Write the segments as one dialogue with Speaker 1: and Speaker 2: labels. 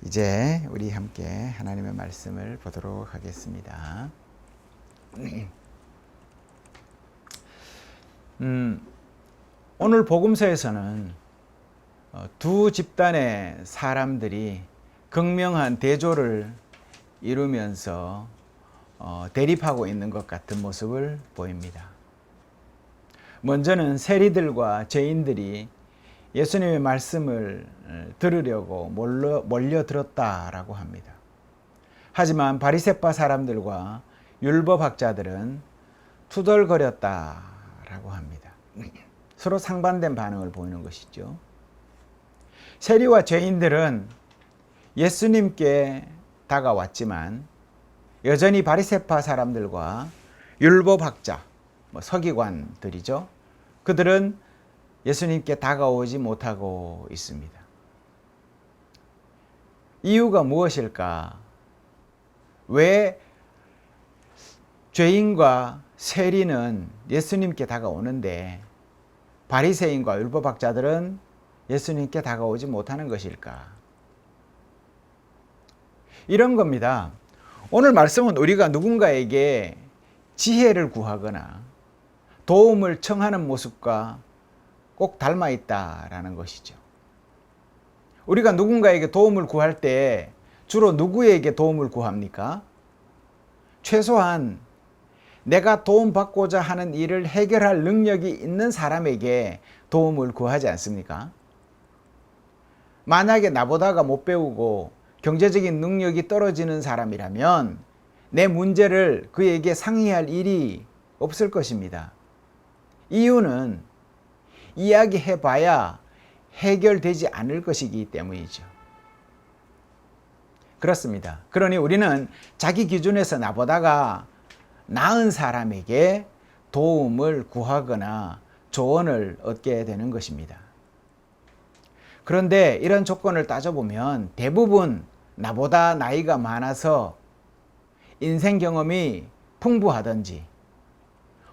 Speaker 1: 이제 우리 함께 하나님의 말씀을 보도록 하겠습니다. 오늘 복음서에서는 두 집단의 사람들이 극명한 대조를 이루면서 대립하고 있는 것 같은 모습을 보입니다. 먼저는 세리들과 죄인들이 예수님의 말씀을 들으려고 몰려들었다라고 합니다. 하지만 바리새파 사람들과 율법학자들은 투덜거렸다라고 합니다. 서로 상반된 반응을 보이는 것이죠. 세리와 죄인들은 예수님께 다가왔지만 여전히 바리새파 사람들과 율법학자, 서기관들이죠. 그들은 예수님께 다가오지 못하고 있습니다. 이유가 무엇일까? 왜 죄인과 세리는 예수님께 다가오는데 바리새인과 율법학자들은 예수님께 다가오지 못하는 것일까? 이런 겁니다. 오늘 말씀은 우리가 누군가에게 지혜를 구하거나 도움을 청하는 모습과 꼭 닮아 있다라는 것이죠. 우리가 누군가에게 도움을 구할 때 주로 누구에게 도움을 구합니까? 최소한 내가 도움받고자 하는 일을 해결할 능력이 있는 사람에게 도움을 구하지 않습니까? 만약에 나보다가 못 배우고 경제적인 능력이 떨어지는 사람이라면 내 문제를 그에게 상의할 일이 없을 것입니다. 이유는 이야기해봐야 해결되지 않을 것이기 때문이죠. 그렇습니다. 그러니 우리는 자기 기준에서 나보다가 나은 사람에게 도움을 구하거나 조언을 얻게 되는 것입니다. 그런데 이런 조건을 따져보면 대부분 나보다 나이가 많아서 인생 경험이 풍부하든지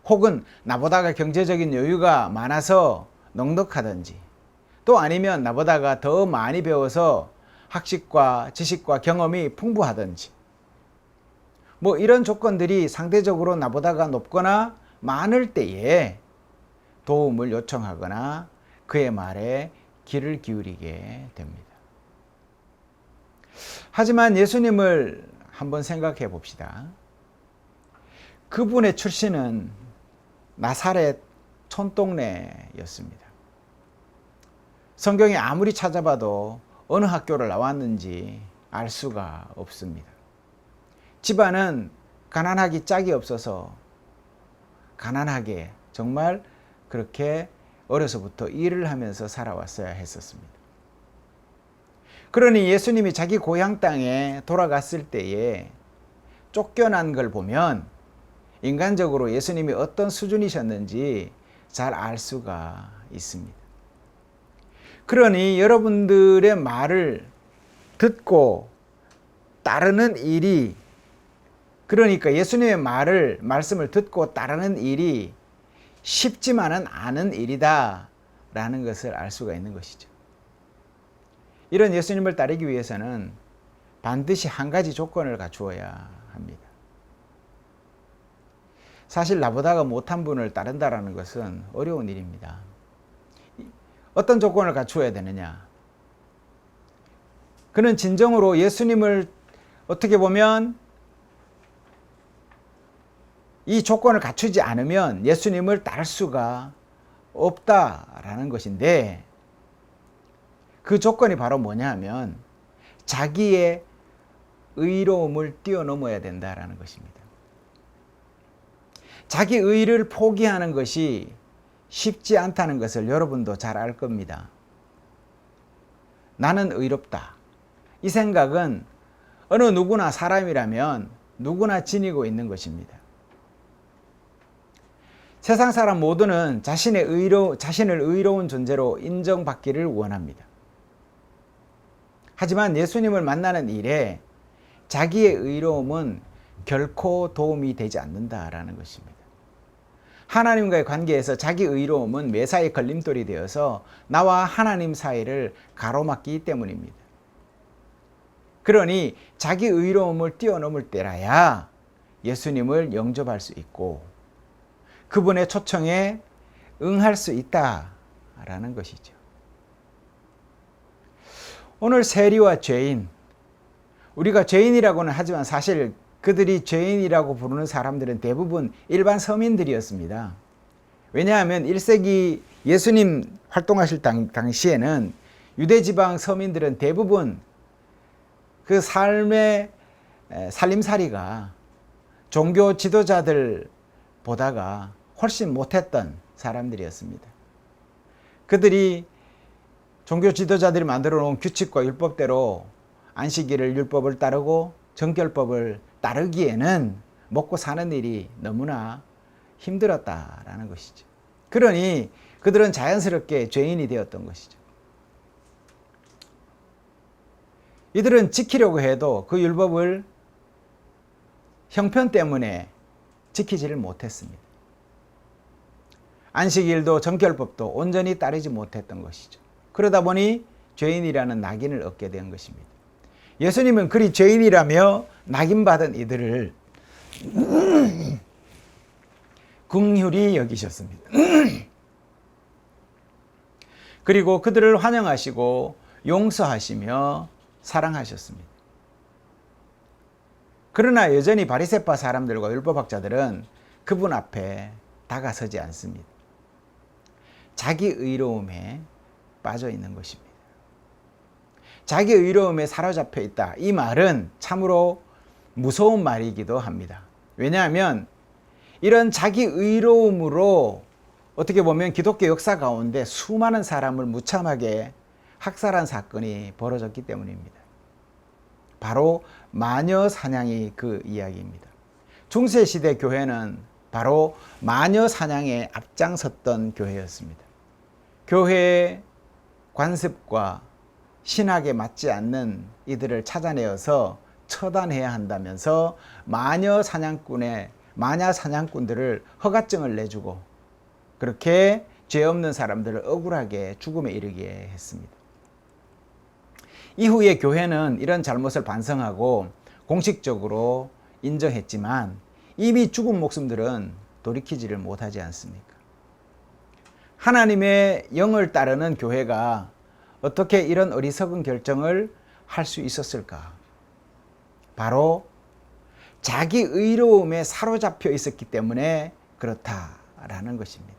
Speaker 1: 혹은 나보다가 경제적인 여유가 많아서 넉넉하든지 또 아니면 나보다가 더 많이 배워서 학식과 지식과 경험이 풍부하든지 이런 조건들이 상대적으로 나보다가 높거나 많을 때에 도움을 요청하거나 그의 말에 귀를 기울이게 됩니다. 하지만 예수님을 한번 생각해 봅시다. 그분의 출신은 나사렛 촌동네였습니다. 성경에 아무리 찾아봐도 어느 학교를 나왔는지 알 수가 없습니다. 집안은 가난하기 짝이 없어서 가난하게 정말 그렇게 어려서부터 일을 하면서 살아왔어야 했었습니다. 그러니 예수님이 자기 고향 땅에 돌아갔을 때에 쫓겨난 걸 보면 인간적으로 예수님이 어떤 수준이셨는지 잘 알 수가 있습니다. 그러니 여러분들의 말을 듣고 따르는 일이, 그러니까 예수님의 말씀을 듣고 따르는 일이 쉽지만은 않은 일이다 라는 것을 알 수가 있는 것이죠. 이런 예수님을 따르기 위해서는 반드시 한 가지 조건을 갖추어야 합니다. 사실 나보다가 못한 분을 따른다는 것은 어려운 일입니다. 어떤 조건을 갖추어야 되느냐? 그는 진정으로 예수님을 어떻게 보면 이 조건을 갖추지 않으면 예수님을 따를 수가 없다라는 것인데 그 조건이 바로 뭐냐 하면 자기의 의로움을 뛰어넘어야 된다라는 것입니다. 자기 의를 포기하는 것이 쉽지 않다는 것을 여러분도 잘 알 겁니다. 나는 의롭다. 이 생각은 어느 누구나 사람이라면 누구나 지니고 있는 것입니다. 세상 사람 모두는 자신을 의로운 존재로 인정받기를 원합니다. 하지만 예수님을 만나는 일에 자기의 의로움은 결코 도움이 되지 않는다라는 것입니다. 하나님과의 관계에서 자기 의로움은 매사에 걸림돌이 되어서 나와 하나님 사이를 가로막기 때문입니다. 그러니 자기 의로움을 뛰어넘을 때라야 예수님을 영접할 수 있고 그분의 초청에 응할 수 있다라는 것이죠. 오늘 세리와 죄인, 우리가 죄인이라고는 하지만 사실 그들이 죄인이라고 부르는 사람들은 대부분 일반 서민들이었습니다. 왜냐하면 1세기 예수님 활동하실 당시에는 유대지방 서민들은 대부분 그 삶의 살림살이가 종교 지도자들 보다가 훨씬 못했던 사람들이었습니다. 그들이 종교 지도자들이 만들어 놓은 규칙과 율법대로 안식일을 율법을 따르고 정결법을 따르기에는 먹고 사는 일이 너무나 힘들었다라는 것이죠. 그러니 그들은 자연스럽게 죄인이 되었던 것이죠. 이들은 지키려고 해도 그 율법을 형편 때문에 지키지를 못했습니다. 안식일도 정결법도 온전히 따르지 못했던 것이죠. 그러다 보니 죄인이라는 낙인을 얻게 된 것입니다. 예수님은 그리 죄인이라며 낙인받은 이들을 긍휼히 여기셨습니다. 그리고 그들을 환영하시고 용서하시며 사랑하셨습니다. 그러나 여전히 바리새파 사람들과 율법학자들은 그분 앞에 다가서지 않습니다. 자기 의로움에 빠져 있는 것입니다. 자기 의로움에 사로잡혀 있다. 이 말은 참으로 무서운 말이기도 합니다. 왜냐하면 이런 자기 의로움으로 어떻게 보면 기독교 역사 가운데 수많은 사람을 무참하게 학살한 사건이 벌어졌기 때문입니다. 바로 마녀 사냥이 그 이야기입니다. 중세시대 교회는 바로 마녀 사냥에 앞장섰던 교회였습니다. 교회의 관습과 신학에 맞지 않는 이들을 찾아내어서 처단해야 한다면서 마녀 사냥꾼들을 허가증을 내주고 그렇게 죄 없는 사람들을 억울하게 죽음에 이르게 했습니다. 이후에 교회는 이런 잘못을 반성하고 공식적으로 인정했지만 이미 죽은 목숨들은 돌이키지를 못하지 않습니까? 하나님의 영을 따르는 교회가 어떻게 이런 어리석은 결정을 할 수 있었을까? 바로 자기 의로움에 사로잡혀 있었기 때문에 그렇다라는 것입니다.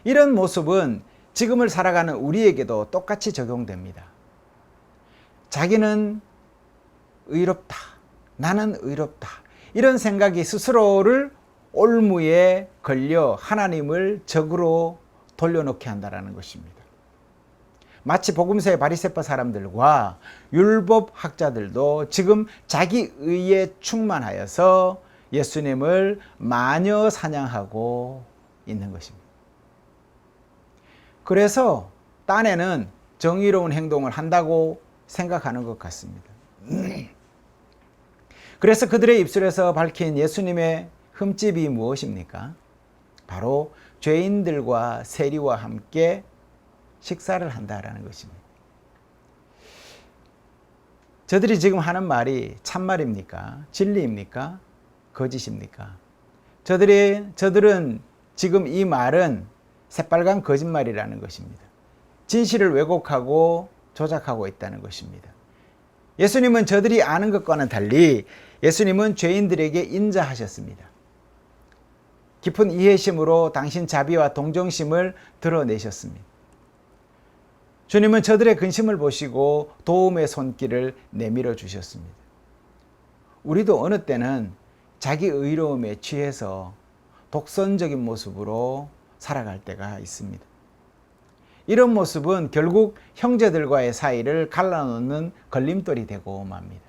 Speaker 1: 이런 모습은 지금을 살아가는 우리에게도 똑같이 적용됩니다. 자기는 의롭다, 나는 의롭다, 이런 생각이 스스로를 올무에 걸려 하나님을 적으로 돌려놓게 한다는 것입니다. 마치 복음서의 바리새파 사람들과 율법학자들도 지금 자기 의에 충만하여서 예수님을 마녀 사냥하고 있는 것입니다. 그래서 딴에는 정의로운 행동을 한다고 생각하는 것 같습니다. 그래서 그들의 입술에서 밝힌 예수님의 흠집이 무엇입니까? 바로 죄인들과 세리와 함께 식사를 한다라는 것입니다. 저들이 지금 하는 말이 참말입니까? 진리입니까? 거짓입니까? 저들은 지금 이 말은 새빨간 거짓말이라는 것입니다. 진실을 왜곡하고 조작하고 있다는 것입니다. 예수님은 저들이 아는 것과는 달리 예수님은 죄인들에게 인자하셨습니다. 깊은 이해심으로 당신 자비와 동정심을 드러내셨습니다. 주님은 저들의 근심을 보시고 도움의 손길을 내밀어 주셨습니다. 우리도 어느 때는 자기 의로움에 취해서 독선적인 모습으로 살아갈 때가 있습니다. 이런 모습은 결국 형제들과의 사이를 갈라놓는 걸림돌이 되고 맙니다.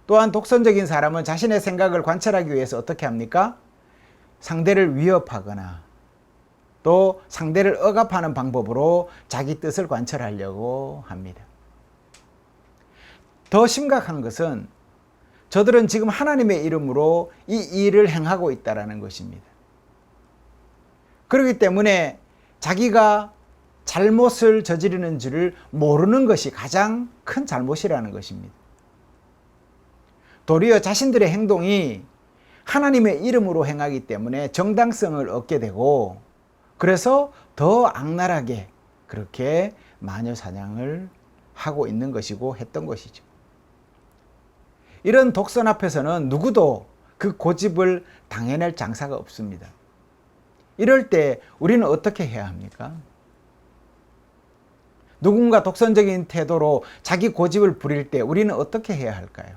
Speaker 1: 또한 독선적인 사람은 자신의 생각을 관철하기 위해서 어떻게 합니까? 상대를 위협하거나 또 상대를 억압하는 방법으로 자기 뜻을 관철하려고 합니다. 더 심각한 것은 저들은 지금 하나님의 이름으로 이 일을 행하고 있다는 것입니다. 그렇기 때문에 자기가 잘못을 저지르는 줄을 모르는 것이 가장 큰 잘못이라는 것입니다. 도리어 자신들의 행동이 하나님의 이름으로 행하기 때문에 정당성을 얻게 되고, 그래서 더 악랄하게 그렇게 마녀 사냥을 하고 있는 것이고 했던 것이죠. 이런 독선 앞에서는 누구도 그 고집을 당해낼 장사가 없습니다. 이럴 때 우리는 어떻게 해야 합니까? 누군가 독선적인 태도로 자기 고집을 부릴 때 우리는 어떻게 해야 할까요?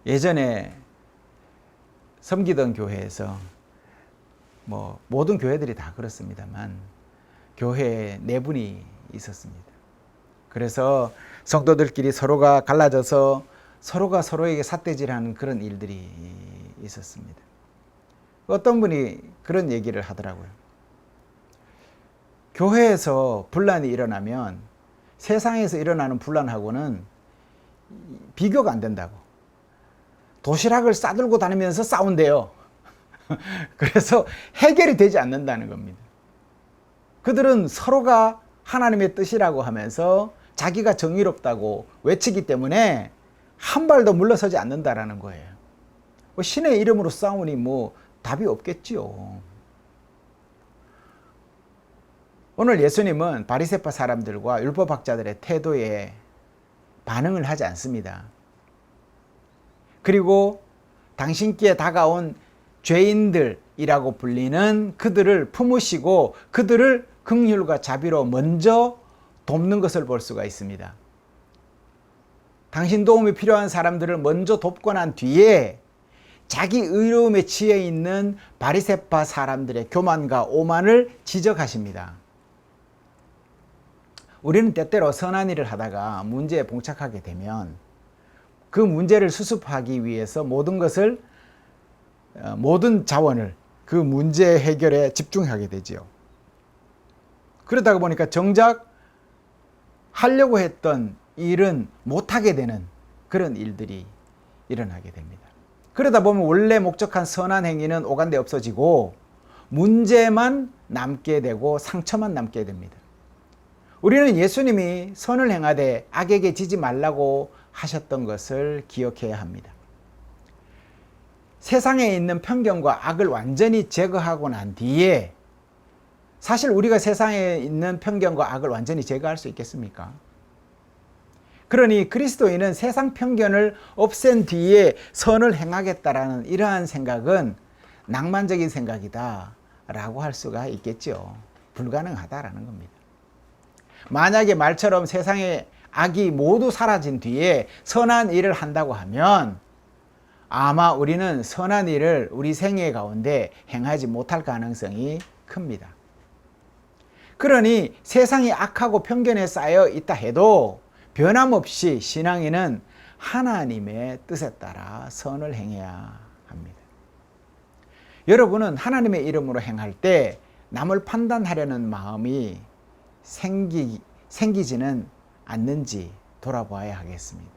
Speaker 1: 예전에 섬기던 교회에서, 모든 교회들이 다 그렇습니다만, 교회에 네 분이 있었습니다. 그래서 성도들끼리 서로가 갈라져서 서로가 서로에게 삿대질하는 그런 일들이 있었습니다. 어떤 분이 그런 얘기를 하더라고요. 교회에서 분란이 일어나면 세상에서 일어나는 분란하고는 비교가 안 된다고. 도시락을 싸들고 다니면서 싸운대요. 그래서 해결이 되지 않는다는 겁니다. 그들은 서로가 하나님의 뜻이라고 하면서 자기가 정의롭다고 외치기 때문에 한 발도 물러서지 않는다라는 거예요. 신의 이름으로 싸우니 답이 없겠지요. 오늘 예수님은 바리새파 사람들과 율법학자들의 태도에 반응을 하지 않습니다. 그리고 당신께 다가온 죄인들이라고 불리는 그들을 품으시고 그들을 긍휼과 자비로 먼저 돕는 것을 볼 수가 있습니다. 당신 도움이 필요한 사람들을 먼저 돕고 난 뒤에 자기 의로움에 취해 있는 바리새파 사람들의 교만과 오만을 지적하십니다. 우리는 때때로 선한 일을 하다가 문제에 봉착하게 되면 그 문제를 수습하기 위해서 모든 자원을 그 문제 해결에 집중하게 되지요. 그러다 보니까 정작 하려고 했던 일은 못하게 되는 그런 일들이 일어나게 됩니다. 그러다 보면 원래 목적한 선한 행위는 오간데 없어지고 문제만 남게 되고 상처만 남게 됩니다. 우리는 예수님이 선을 행하되 악에게 지지 말라고 하셨던 것을 기억해야 합니다. 세상에 있는 편견과 악을 완전히 제거하고 난 뒤에, 사실 우리가 세상에 있는 편견과 악을 완전히 제거할 수 있겠습니까? 그러니 그리스도인은 세상 편견을 없앤 뒤에 선을 행하겠다라는 이러한 생각은 낭만적인 생각이다 라고 할 수가 있겠죠. 불가능하다라는 겁니다. 만약에 말처럼 세상에 악이 모두 사라진 뒤에 선한 일을 한다고 하면 아마 우리는 선한 일을 우리 생애 가운데 행하지 못할 가능성이 큽니다. 그러니 세상이 악하고 편견에 쌓여 있다 해도 변함없이 신앙인은 하나님의 뜻에 따라 선을 행해야 합니다. 여러분은 하나님의 이름으로 행할 때 남을 판단하려는 마음이 생기지는 않는지 돌아보아야 하겠습니다.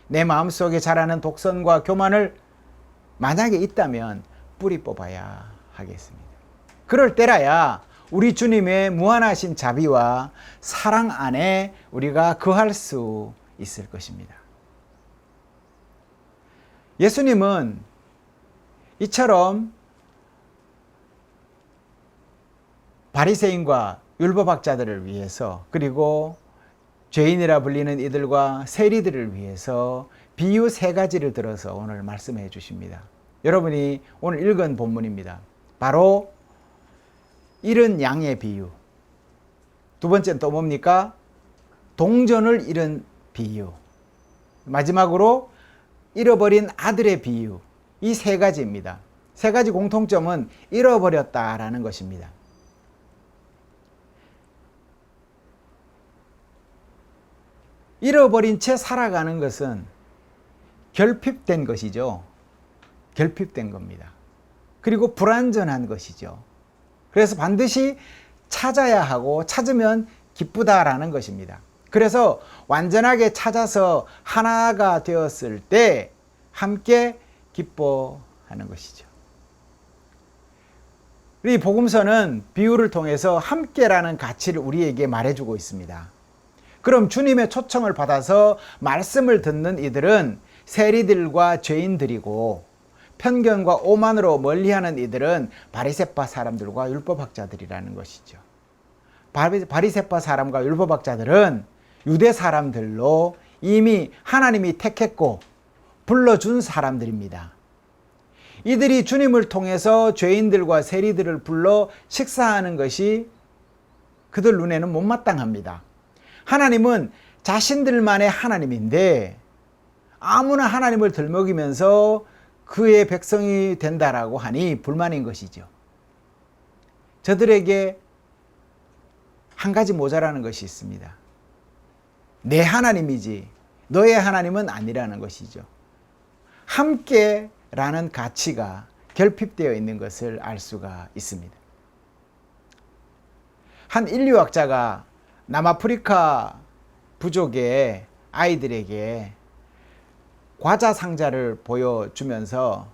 Speaker 1: 내 마음속에 자라는 독선과 교만을 만약에 있다면 뿌리 뽑아야 하겠습니다. 그럴 때라야 우리 주님의 무한하신 자비와 사랑 안에 우리가 거할 수 있을 것입니다. 예수님은 이처럼 바리새인과 율법학자들을 위해서, 그리고 죄인이라 불리는 이들과 세리들을 위해서 비유 3가지를 들어서 오늘 말씀해 주십니다. 여러분이 오늘 읽은 본문입니다. 바로 잃은 양의 비유, 두 번째는 또 뭡니까? 동전을 잃은 비유, 마지막으로 잃어버린 아들의 비유. 이 3가지입니다. 3가지 공통점은 잃어버렸다라는 것입니다. 잃어버린 채 살아가는 것은 결핍된 것이죠. 결핍된 겁니다. 그리고 불완전한 것이죠. 그래서 반드시 찾아야 하고 찾으면 기쁘다라는 것입니다. 그래서 완전하게 찾아서 하나가 되었을 때 함께 기뻐하는 것이죠. 이 복음서는 비유를 통해서 함께라는 가치를 우리에게 말해주고 있습니다. 그럼 주님의 초청을 받아서 말씀을 듣는 이들은 세리들과 죄인들이고, 편견과 오만으로 멀리하는 이들은 바리새파 사람들과 율법학자들이라는 것이죠. 바리새파 사람과 율법학자들은 유대 사람들로 이미 하나님이 택했고 불러준 사람들입니다. 이들이 주님을 통해서 죄인들과 세리들을 불러 식사하는 것이 그들 눈에는 못마땅합니다. 하나님은 자신들만의 하나님인데 아무나 하나님을 들먹이면서 그의 백성이 된다라고 하니 불만인 것이죠. 저들에게 한 가지 모자라는 것이 있습니다. 내 하나님이지 너의 하나님은 아니라는 것이죠. 함께라는 가치가 결핍되어 있는 것을 알 수가 있습니다. 한 인류학자가 남아프리카 부족의 아이들에게 과자 상자를 보여주면서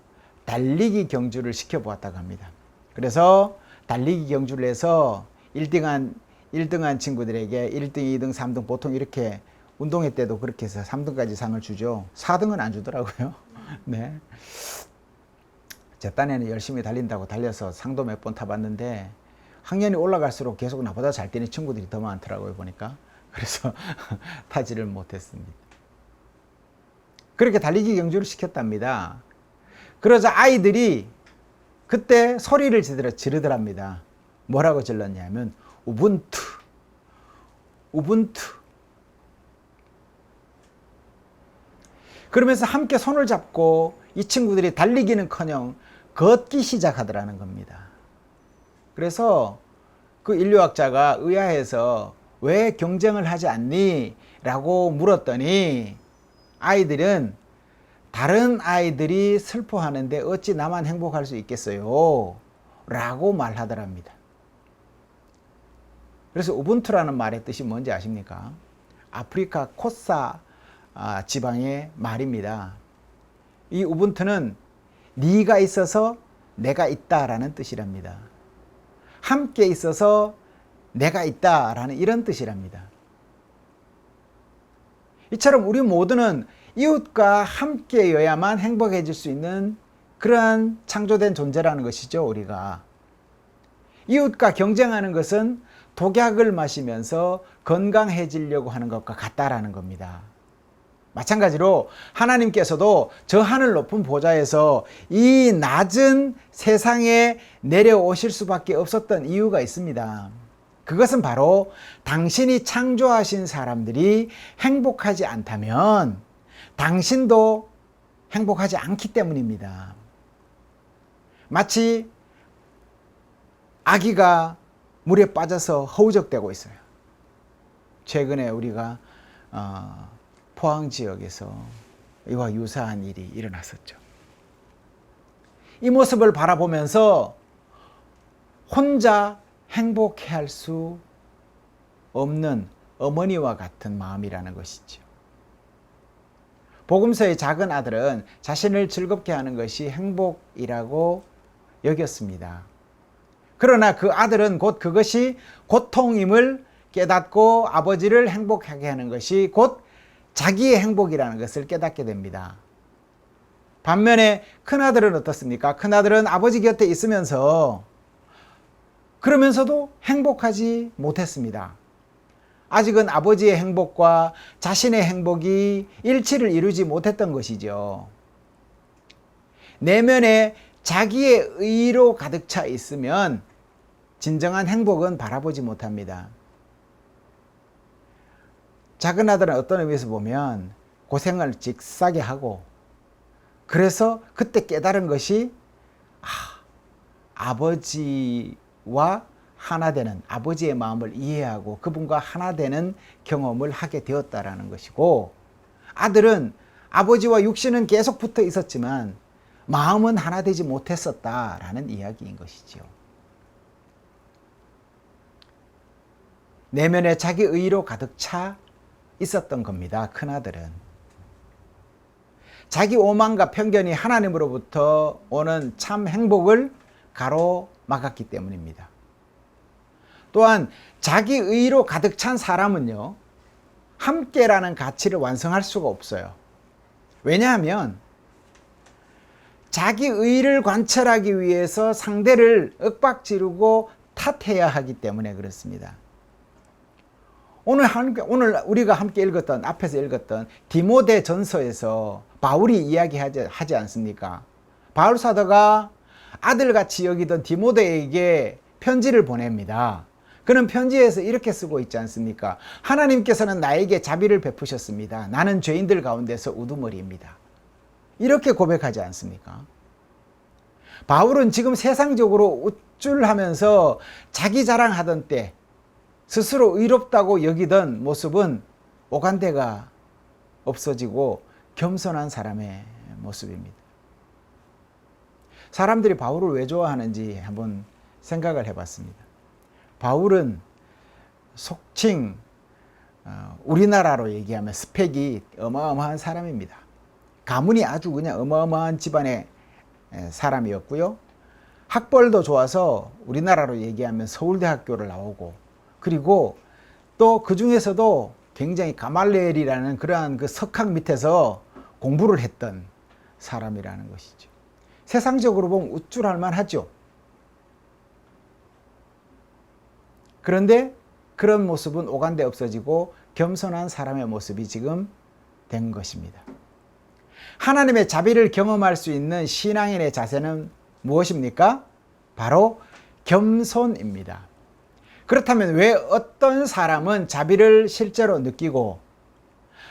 Speaker 1: 달리기 경주를 시켜보았다고 합니다. 그래서 달리기 경주를 해서 1등한 친구들에게 1등, 2등, 3등 보통 이렇게 운동회 때도 그렇게 해서 3등까지 상을 주죠. 4등은 안 주더라고요. 네. 제 딴에는 열심히 달린다고 달려서 상도 몇 번 타봤는데 학년이 올라갈수록 계속 나보다 잘 뛰는 친구들이 더 많더라고요, 보니까. 그래서 타지를 못했습니다. 그렇게 달리기 경주를 시켰답니다. 그러자 아이들이 그때 소리를 지르더랍니다. 뭐라고 질렀냐면 우분투, 우분투. 그러면서 함께 손을 잡고 이 친구들이 달리기는커녕 걷기 시작하더라는 겁니다. 그래서 그 인류학자가 의아해서 왜 경쟁을 하지 않니? 라고 물었더니 아이들은 다른 아이들이 슬퍼하는데 어찌 나만 행복할 수 있겠어요? 라고 말하더랍니다. 그래서 우분투라는 말의 뜻이 뭔지 아십니까? 아프리카 코사 지방의 말입니다. 이 우분투는 네가 있어서 내가 있다라는 뜻이랍니다. 함께 있어서 내가 있다라는 이런 뜻이랍니다. 이처럼 우리 모두는 이웃과 함께여야만 행복해질 수 있는 그러한 창조된 존재라는 것이죠. 우리가 이웃과 경쟁하는 것은 독약을 마시면서 건강해지려고 하는 것과 같다라는 겁니다. 마찬가지로 하나님께서도 저 하늘 높은 보좌에서 이 낮은 세상에 내려오실 수밖에 없었던 이유가 있습니다. 그것은 바로 당신이 창조하신 사람들이 행복하지 않다면 당신도 행복하지 않기 때문입니다. 마치 아기가 물에 빠져서 허우적대고 있어요. 최근에 우리가 포항 지역에서 이와 유사한 일이 일어났었죠. 이 모습을 바라보면서 혼자 행복해할 수 없는 어머니와 같은 마음이라는 것이죠. 복음서의 작은 아들은 자신을 즐겁게 하는 것이 행복이라고 여겼습니다. 그러나 그 아들은 곧 그것이 고통임을 깨닫고 아버지를 행복하게 하는 것이 곧 자기의 행복이라는 것을 깨닫게 됩니다. 반면에 큰아들은 어떻습니까? 큰아들은 아버지 곁에 있으면서 그러면서도 행복하지 못했습니다. 아직은 아버지의 행복과 자신의 행복이 일치를 이루지 못했던 것이죠. 내면에 자기의 의로 가득 차 있으면 진정한 행복은 바라보지 못합니다. 작은 아들은 어떤 의미에서 보면 고생을 직사게 하고 그래서 그때 깨달은 것이 아버지와 하나 되는 아버지의 마음을 이해하고 그분과 하나 되는 경험을 하게 되었다라는 것이고 아들은 아버지와 육신은 계속 붙어 있었지만 마음은 하나 되지 못했었다라는 이야기인 것이죠. 내면에 자기 의로 가득 차 있었던 겁니다. 큰아들은. 자기 오만과 편견이 하나님으로부터 오는 참 행복을 막았기 때문입니다. 또한 자기 의로 가득 찬 사람은요, 함께라는 가치를 완성할 수가 없어요. 왜냐하면 자기 의를 관철하기 위해서 상대를 윽박지르고 탓해야 하기 때문에 그렇습니다. 오늘 우리가 함께 읽었던, 앞에서 읽었던 디모데 전서에서 바울이 이야기하지 않습니까? 바울 사도가 아들같이 여기던 디모데에게 편지를 보냅니다. 그는 편지에서 이렇게 쓰고 있지 않습니까? 하나님께서는 나에게 자비를 베푸셨습니다. 나는 죄인들 가운데서 우두머리입니다. 이렇게 고백하지 않습니까? 바울은 지금 세상적으로 우쭐하면서 자기 자랑하던 때 스스로 의롭다고 여기던 모습은 오간데가 없어지고 겸손한 사람의 모습입니다. 사람들이 바울을 왜 좋아하는지 한번 생각을 해봤습니다. 바울은 속칭 우리나라로 얘기하면 스펙이 어마어마한 사람입니다. 가문이 아주 그냥 어마어마한 집안의 사람이었고요. 학벌도 좋아서 우리나라로 얘기하면 서울대학교를 나오고, 그리고 또 그 중에서도 굉장히 가말레엘이라는 그러한 그 석학 밑에서 공부를 했던 사람이라는 것이죠. 세상적으로 보면 우쭐할 만하죠. 그런데 그런 모습은 오간데 없어지고 겸손한 사람의 모습이 지금 된 것입니다. 하나님의 자비를 경험할 수 있는 신앙인의 자세는 무엇입니까? 바로 겸손입니다. 그렇다면 왜 어떤 사람은 자비를 실제로 느끼고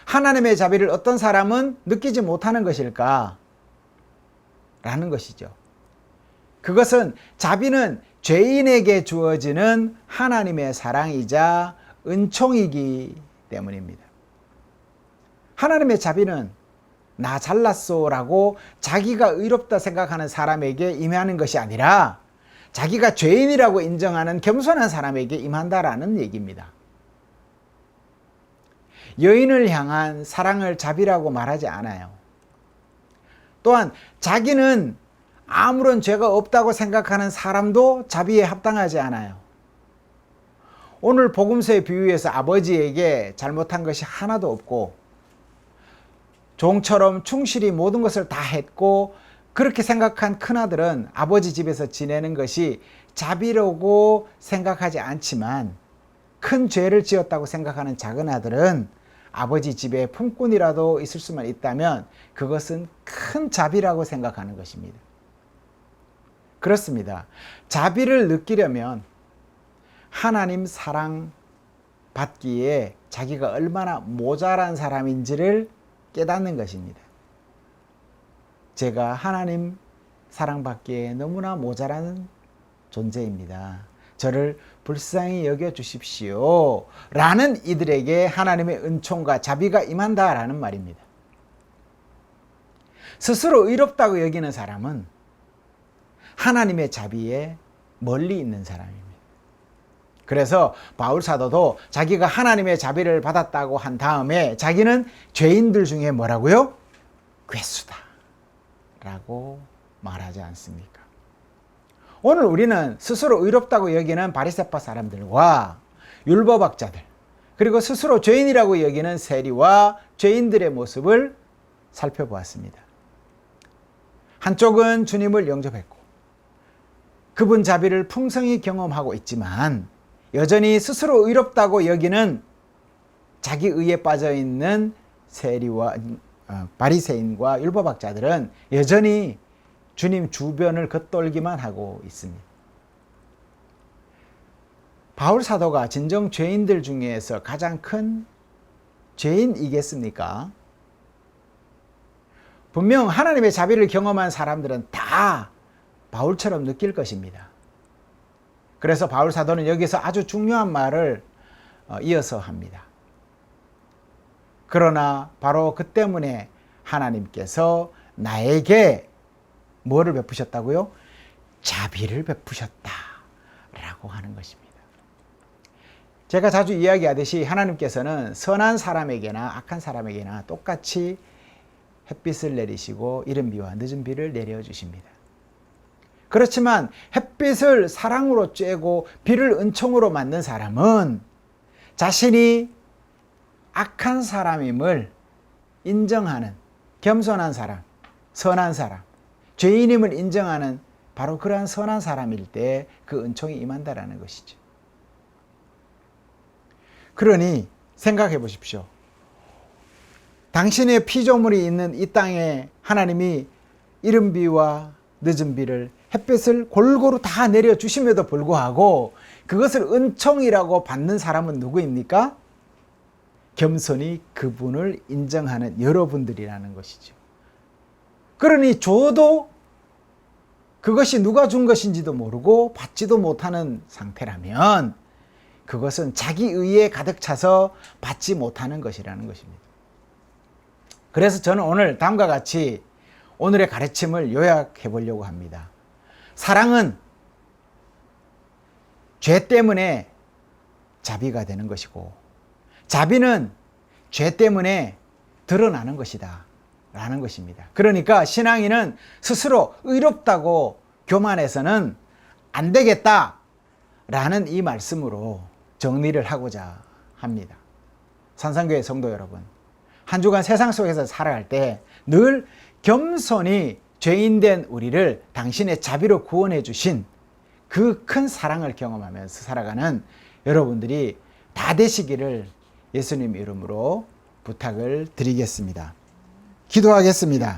Speaker 1: 하나님의 자비를 어떤 사람은 느끼지 못하는 것일까? 라는 것이죠. 그것은 자비는 죄인에게 주어지는 하나님의 사랑이자 은총이기 때문입니다. 하나님의 자비는 나 잘났소라고 자기가 의롭다 생각하는 사람에게 임하는 것이 아니라 자기가 죄인이라고 인정하는 겸손한 사람에게 임한다라는 얘기입니다. 여인을 향한 사랑을 자비라고 말하지 않아요. 또한 자기는 아무런 죄가 없다고 생각하는 사람도 자비에 합당하지 않아요. 오늘 복음서의 비유에서 아버지에게 잘못한 것이 하나도 없고 종처럼 충실히 모든 것을 다 했고 그렇게 생각한 큰아들은 아버지 집에서 지내는 것이 자비라고 생각하지 않지만 큰 죄를 지었다고 생각하는 작은 아들은 아버지 집에 품꾼이라도 있을 수만 있다면 그것은 큰 자비라고 생각하는 것입니다. 그렇습니다. 자비를 느끼려면 하나님 사랑 받기에 자기가 얼마나 모자란 사람인지를 깨닫는 것입니다. 제가 하나님 사랑받기에 너무나 모자란 존재입니다. 저를 불쌍히 여겨주십시오. 라는 이들에게 하나님의 은총과 자비가 임한다라는 말입니다. 스스로 의롭다고 여기는 사람은 하나님의 자비에 멀리 있는 사람입니다. 그래서 바울 사도도 자기가 하나님의 자비를 받았다고 한 다음에 자기는 죄인들 중에 뭐라고요? 괴수다 라고 말하지 않습니까? 오늘 우리는 스스로 의롭다고 여기는 바리새파 사람들과 율법학자들, 그리고 스스로 죄인이라고 여기는 세리와 죄인들의 모습을 살펴보았습니다. 한쪽은 주님을 영접했고 그분 자비를 풍성히 경험하고 있지만 여전히 스스로 의롭다고 여기는 자기 의에 빠져있는 세리와 바리새인과 율법학자들은 여전히 주님 주변을 겉돌기만 하고 있습니다. 바울 사도가 진정 죄인들 중에서 가장 큰 죄인이겠습니까? 분명 하나님의 자비를 경험한 사람들은 다 바울처럼 느낄 것입니다. 그래서 바울 사도는 여기서 아주 중요한 말을 이어서 합니다. 그러나 바로 그 때문에 하나님께서 나에게 뭐를 베푸셨다고요? 자비를 베푸셨다 라고 하는 것입니다. 제가 자주 이야기하듯이 하나님께서는 선한 사람에게나 악한 사람에게나 똑같이 햇빛을 내리시고 이른 비와 늦은 비를 내려주십니다. 그렇지만 햇빛을 사랑으로 쬐고 비를 은총으로 만든 사람은 자신이 악한 사람임을 인정하는 겸손한 사람, 선한 사람, 죄인임을 인정하는 바로 그러한 선한 사람일 때 그 은총이 임한다라는 것이죠. 그러니 생각해 보십시오. 당신의 피조물이 있는 이 땅에 하나님이 이른 비와 늦은 비를 햇빛을 골고루 다 내려주심에도 불구하고 그것을 은총이라고 받는 사람은 누구입니까? 겸손히 그분을 인정하는 여러분들이라는 것이죠. 그러니 줘도 그것이 누가 준 것인지도 모르고 받지도 못하는 상태라면 그것은 자기 의에 가득 차서 받지 못하는 것이라는 것입니다. 그래서 저는 오늘 다음과 같이 오늘의 가르침을 요약해 보려고 합니다. 사랑은 죄 때문에 자비가 되는 것이고 자비는 죄 때문에 드러나는 것이다 라는 것입니다. 그러니까 신앙인은 스스로 의롭다고 교만해서는 안 되겠다 라는 이 말씀으로 정리를 하고자 합니다. 산상교회 성도 여러분, 한 주간 세상 속에서 살아갈 때 늘 겸손히 죄인된 우리를 당신의 자비로 구원해 주신 그 큰 사랑을 경험하면서 살아가는 여러분들이 다 되시기를 예수님 이름으로 부탁을 드리겠습니다. 기도하겠습니다.